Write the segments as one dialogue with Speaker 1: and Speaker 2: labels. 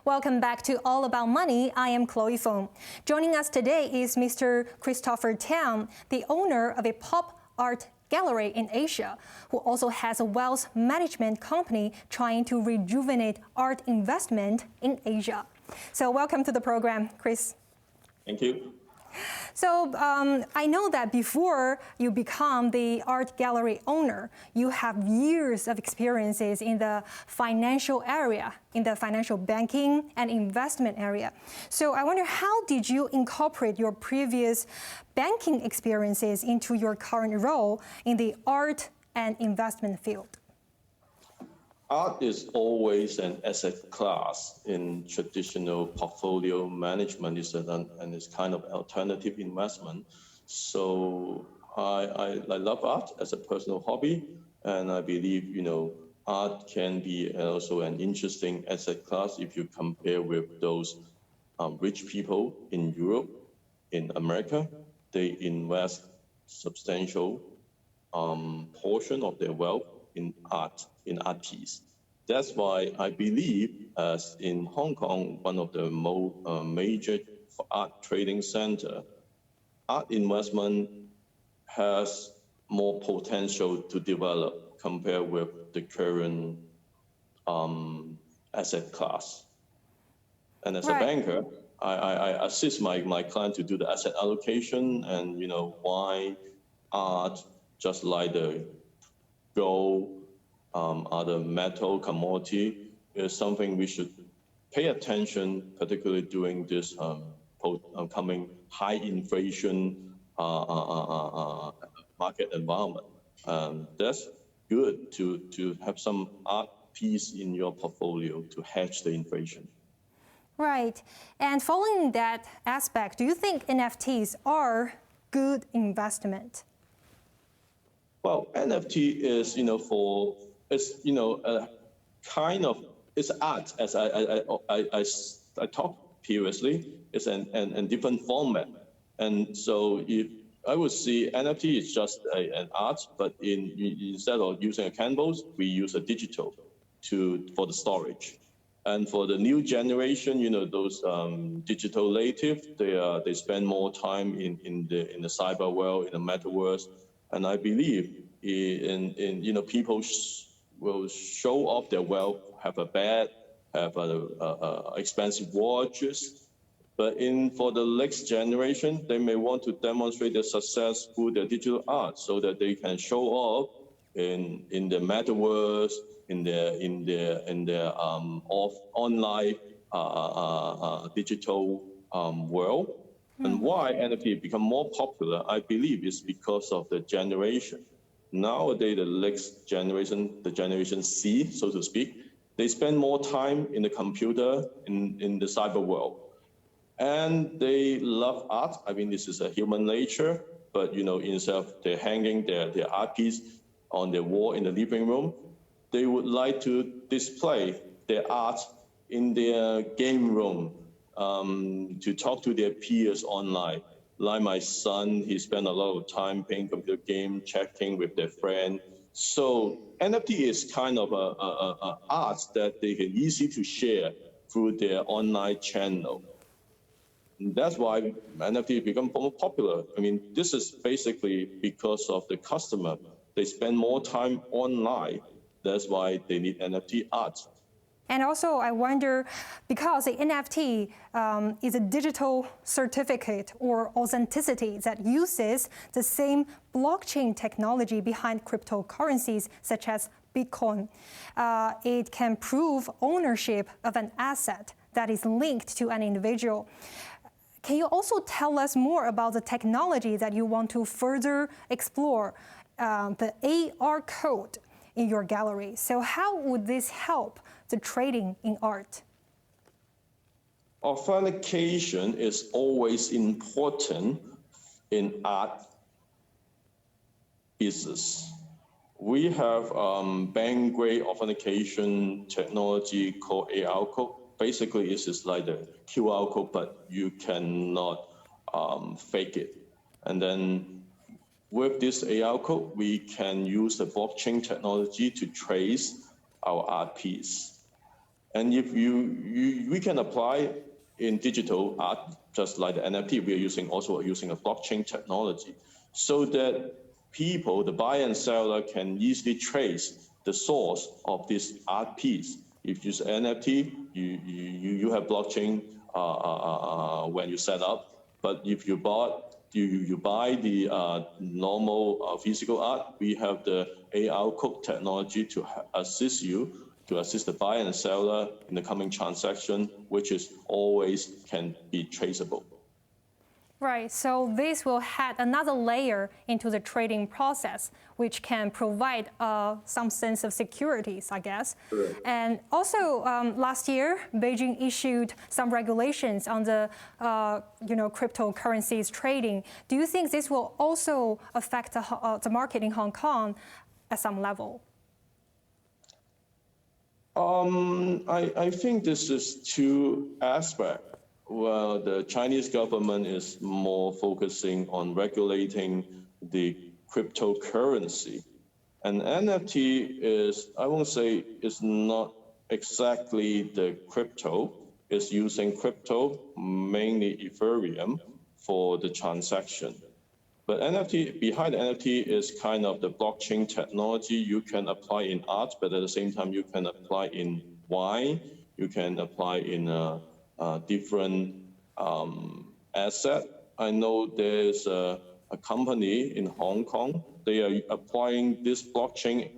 Speaker 1: Welcome back to All About Money. I am Chloe Fong. Joining us today is Mr. Christopher Tang, the owner of a pop art gallery in Asia, who also has a wealth management company trying to rejuvenate art investment in Asia. So welcome to the program, Chris.
Speaker 2: Thank you.
Speaker 1: So I know that before you become the art gallery owner, you have years of experiences in the financial area, in the financial banking and investment area. So I wonder, how did you incorporate your previous banking experiences into your current role in the art and investment field?
Speaker 2: Art is always an asset class in traditional portfolio management, and it's kind of alternative investment. So I love art as a personal hobby, and I believe art can be also an interesting asset class if you compare with those rich people in Europe, in America. They invest substantial portion of their wealth in art piece. That's why I believe, as in Hong Kong, one of the major art trading center, art investment has more potential to develop compared with the current asset class. And as a banker, I assist my client to do the asset allocation, and why art, just like the gold, other metal commodity, is something we should pay attention, particularly during this coming high inflation market environment. That's good to have some art piece in your portfolio to hedge the inflation.
Speaker 1: Right. And following that aspect, do you think NFTs are good investment?
Speaker 2: Well, NFT is, it's art, as I talked previously. It's a different format. And so I would see NFT is just an art, but instead of using a canvas, we use a digital for the storage. And for the new generation, those digital native, they spend more time in the cyber world, in the metaverse. And I believe people will show off their wealth, have expensive watches, but for the next generation, they may want to demonstrate their success through their digital art, so that they can show off in the metaverse, in their online digital world. And why NFT become more popular, I believe, is because of the generation. Nowadays, the next generation, the Generation C, so to speak, they spend more time in the computer, in the cyber world. And they love art. I mean, this is a human nature, but instead of they're hanging their art piece on their wall in the living room, they would like to display their art in their game room, to talk to their peers online. Like my son, he spent a lot of time playing computer game, chatting with their friend. So NFT is kind of a art that they can easy to share through their online channel. And that's why NFT become more popular. I mean, this is basically because of the customer. They spend more time online. That's why they need NFT art.
Speaker 1: And also, I wonder, because the NFT is a digital certificate or authenticity that uses the same blockchain technology behind cryptocurrencies, such as Bitcoin, it can prove ownership of an asset that is linked to an individual. Can you also tell us more about the technology that you want to further explore, the AR code in your gallery? So how would this help the trading in art?
Speaker 2: Authentication is always important in art business. We have bank-grade authentication technology called AR code. Basically, it's just like the QR code, but you cannot fake it. And then with this AR code, we can use the blockchain technology to trace our art piece. And if we can apply in digital art, just like the NFT, we are also using a blockchain technology, so that people, the buyer and seller, can easily trace the source of this art piece. If you use NFT, you have blockchain when you set up. But if you buy the normal physical art, we have the AR code technology to assist the buyer and seller in the coming transaction, which is always can be traceable.
Speaker 1: Right, so this will add another layer into the trading process, which can provide some sense of security, I guess.
Speaker 2: Correct.
Speaker 1: And also, last year, Beijing issued some regulations on the cryptocurrencies trading. Do you think this will also affect the market in Hong Kong at some level?
Speaker 2: I think this is two aspects. Well, the Chinese government is more focusing on regulating the cryptocurrency. And NFT is, I won't say it's not exactly the crypto. It's using crypto, mainly Ethereum, for the transaction. But NFT, behind NFT is kind of the blockchain technology you can apply in art, but at the same time, you can apply in wine, you can apply in different asset. I know there's a company in Hong Kong. They are applying this blockchain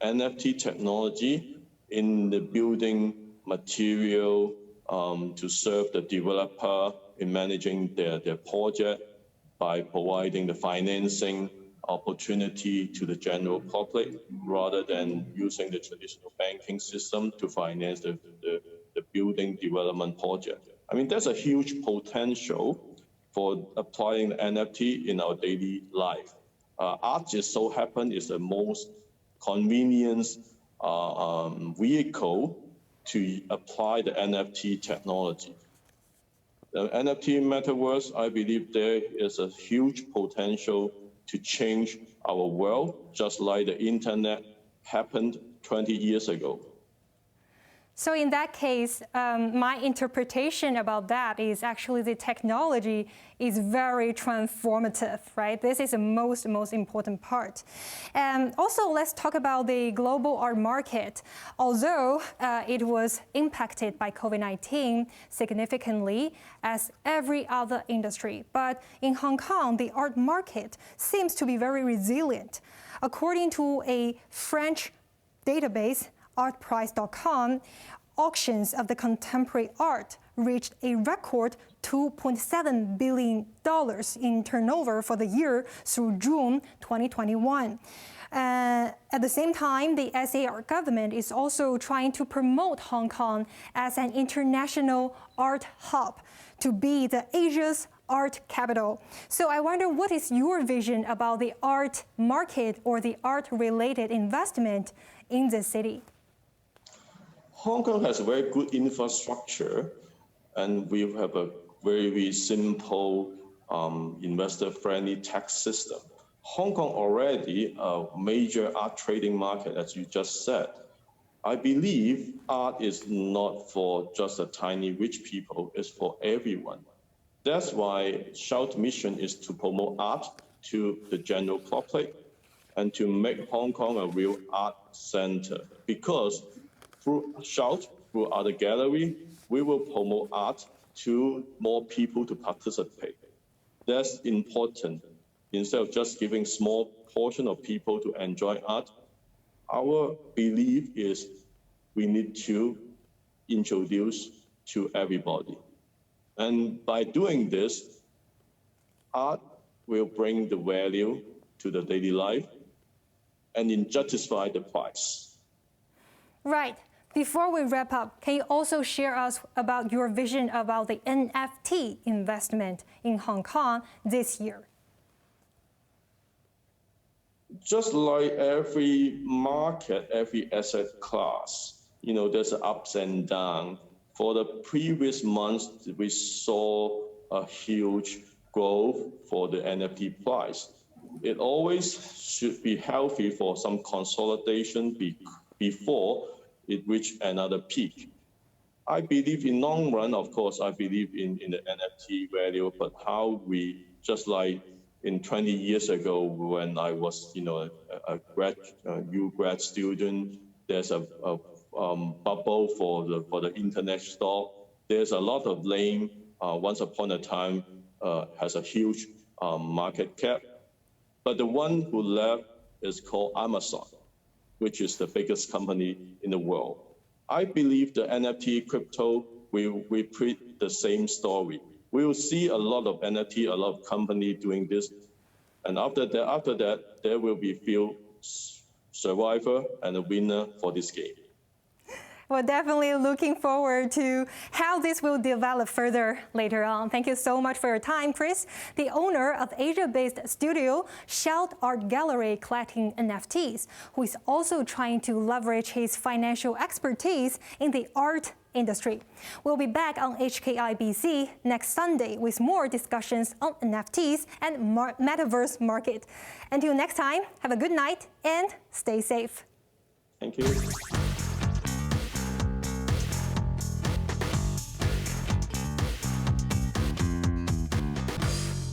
Speaker 2: NFT technology in the building material to serve the developer in managing their project by providing the financing opportunity to the general public rather than using the traditional banking system to finance the building development project. I mean, there's a huge potential for applying the NFT in our daily life. Art just so happens is the most convenient vehicle to apply the NFT technology. The NFT metaverse, I believe there is a huge potential to change our world, just like the internet happened 20 years ago.
Speaker 1: So in that case, my interpretation about that is actually the technology is very transformative, right? This is the most important part. And also, let's talk about the global art market. Although it was impacted by COVID-19 significantly, as every other industry, but in Hong Kong, the art market seems to be very resilient. According to a French database, artprice.com, auctions of the contemporary art reached a record $2.7 billion in turnover for the year through June 2021. At the same time, the SAR government is also trying to promote Hong Kong as an international art hub to be the Asia's art capital. So I wonder, what is your vision about the art market or the art-related investment in the city?
Speaker 2: Hong Kong has a very good infrastructure, and we have a very simple, investor-friendly tax system. Hong Kong already a major art trading market, as you just said. I believe art is not for just a tiny rich people, it's for everyone. That's why Shout mission is to promote art to the general public and to make Hong Kong a real art center. Because through Shout, through Art Gallery, we will promote art to more people to participate. That's important. Instead of just giving small portion of people to enjoy art, our belief is we need to introduce to everybody. And by doing this, art will bring the value to the daily life and then justify the price.
Speaker 1: Right. Before we wrap up, can you also share us about your vision about the NFT investment in Hong Kong this year?
Speaker 2: Just like every market, every asset class, there's ups and downs. For the previous months, we saw a huge growth for the NFT price. It always should be healthy for some consolidation before it reach another peak. I believe in long run, of course, I believe in the NFT value, but how we, just like in 20 years ago when I was, a grad student, there's a bubble for the internet stock. There's a lot of name once upon a time has a huge market cap, but the one who left is called Amazon, which is the biggest company in the world. I believe the NFT crypto will repeat the same story. We will see a lot of NFT, a lot of company doing this. And after that, there will be few survivor and a winner for this game.
Speaker 1: We're definitely looking forward to how this will develop further later on. Thank you so much for your time, Chris, the owner of Asia-based studio Shout Art Gallery collecting NFTs, who is also trying to leverage his financial expertise in the art industry. We'll be back on HKIBC next Sunday with more discussions on NFTs and metaverse market. Until next time, have a good night and stay safe.
Speaker 2: Thank you.